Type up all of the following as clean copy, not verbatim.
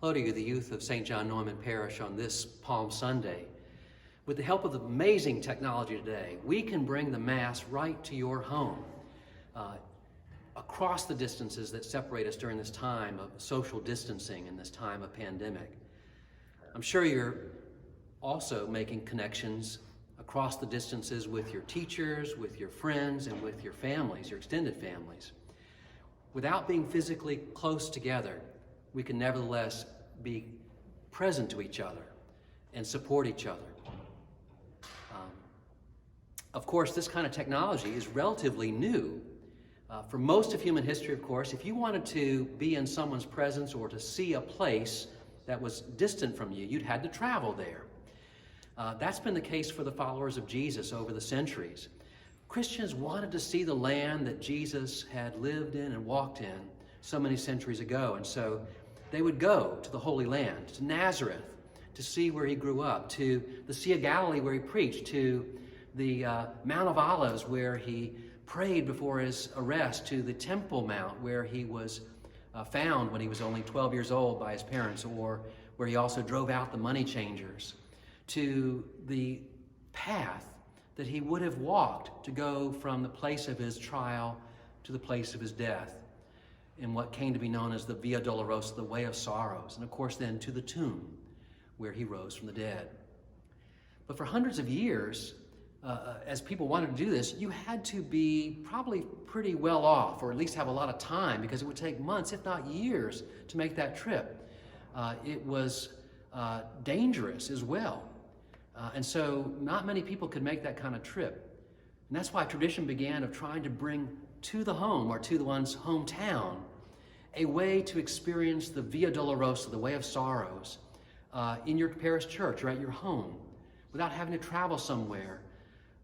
Hello to you, the youth of St. John Neumann Parish on this Palm Sunday. With the help of the amazing technology today, we can bring the Mass right to your home, across the distances that separate us during this time of social distancing and this time of pandemic. I'm sure you're also making connections across the distances with your teachers, with your friends, and with your families, your extended families. Without being physically close together, we can nevertheless be present to each other and support each other. Of course, this kind of technology is relatively new. For most of human history, of course, if you wanted to be in someone's presence or to see a place that was distant from you, you'd had to travel there. That's been the case for the followers of Jesus over the centuries. Christians wanted to see the land that Jesus had lived in and walked in so many centuries ago, and so they would go to the Holy Land, to Nazareth, to see where he grew up, to the Sea of Galilee where he preached, to the Mount of Olives where he prayed before his arrest, to the Temple Mount where he was found when he was only 12 years old by his parents, or where he also drove out the money changers, to the path that he would have walked to go from the place of his trial to the place of his death, in what came to be known as the Via Dolorosa, the Way of Sorrows, and of course then to the tomb where he rose from the dead. But for hundreds of years, as people wanted to do this, you had to be probably pretty well off, or at least have a lot of time, because it would take months, if not years, to make that trip. It was dangerous as well. And so not many people could make that kind of trip. And that's why tradition began of trying to bring to the home, or to the one's hometown, a way to experience the Via Dolorosa, the Way of Sorrows, in your parish church or at your home, without having to travel somewhere.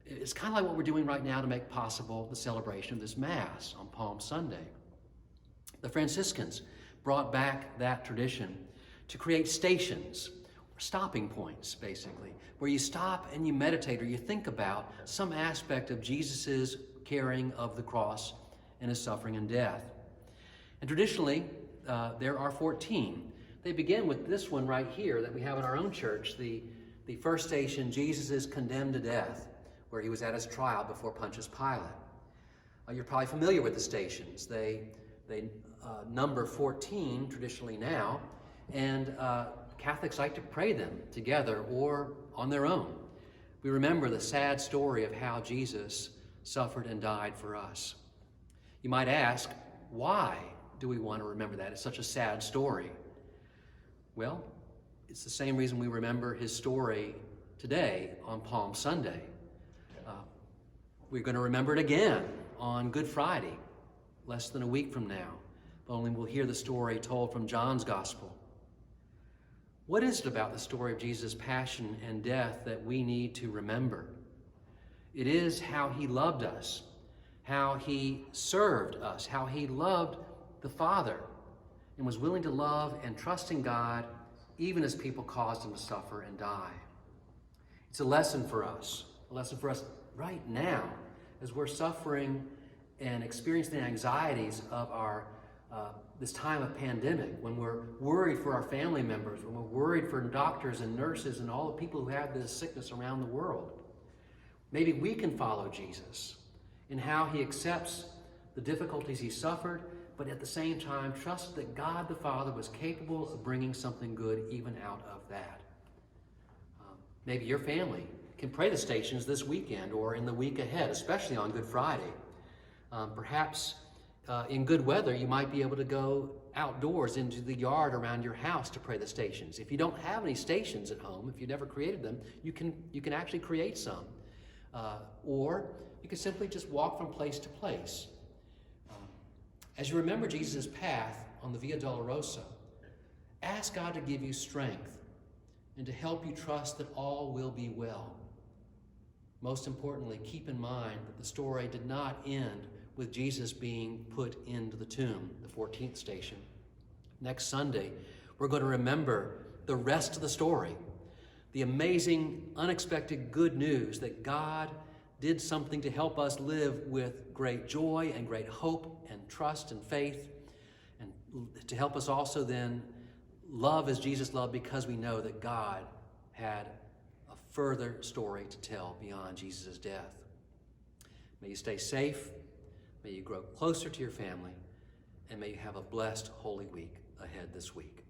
It's kind of like what we're doing right now to make possible the celebration of this Mass on Palm Sunday. The Franciscans brought back that tradition to create stations, or stopping points, basically, where you stop and you meditate or you think about some aspect of Jesus's carrying of the cross and his suffering and death. And traditionally, there are 14. They begin with this one right here that we have in our own church, the first station, Jesus is condemned to death, where he was at his trial before Pontius Pilate. You're probably familiar with the stations. They number 14 traditionally now, and Catholics like to pray them together or on their own. We remember the sad story of how Jesus suffered and died for us. You might ask, why do we want to remember that? It's such a sad story. Well, it's the same reason we remember his story today on Palm Sunday. We're going to remember it again on Good Friday, less than a week from now. But only we'll hear the story told from John's Gospel. What is it about the story of Jesus' passion and death that we need to remember? It is how he loved us, how he served us, how he loved the Father and was willing to love and trust in God even as people caused him to suffer and die. It's a lesson for us right now as we're suffering and experiencing the anxieties of our this time of pandemic, when we're worried for our family members, when we're worried for doctors and nurses and all the people who have this sickness around the world. Maybe we can follow Jesus in how he accepts the difficulties he suffered, but at the same time trust that God the Father was capable of bringing something good even out of that. Maybe your family can pray the stations this weekend or in the week ahead, especially on Good Friday. Perhaps in good weather, you might be able to go outdoors into the yard around your house to pray the stations. If you don't have any stations at home, if you've never created them, you can actually create some. Or you can simply just walk from place to place. As you remember Jesus' path on the Via Dolorosa, ask God to give you strength and to help you trust that all will be well. Most importantly, keep in mind that the story did not end with Jesus being put into the tomb, the 14th station. Next Sunday, we're going to remember the rest of the story, the amazing, unexpected good news that God did something to help us live with great joy and great hope and trust and faith, and to help us also then love as Jesus loved because we know that God had a further story to tell beyond Jesus' death. May you stay safe, may you grow closer to your family, and may you have a blessed Holy Week ahead this week.